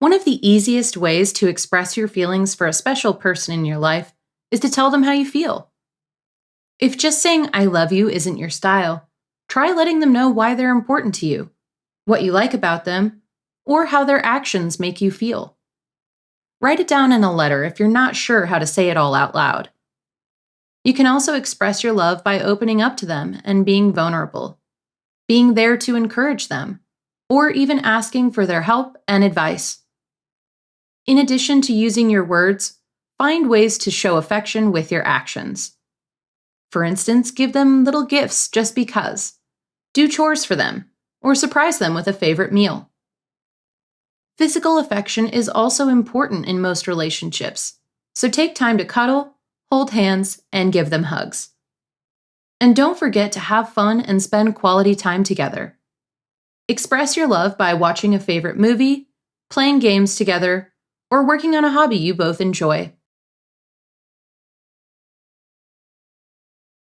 One of the easiest ways to express your feelings for a special person in your life is to tell them how you feel. If just saying I love you isn't your style, try letting them know why they're important to you, what you like about them, or how their actions make you feel. Write it down in a letter if you're not sure how to say it all out loud. You can also express your love by opening up to them and being vulnerable, being there to encourage them, or even asking for their help and advice. In addition to using your words, find ways to show affection with your actions. For instance, give them little gifts just because. Do chores for them, or surprise them with a favorite meal. Physical affection is also important in most relationships, so take time to cuddle, hold hands, and give them hugs. And don't forget to have fun and spend quality time together. Express your love by watching a favorite movie, playing games together, or working on a hobby you both enjoy.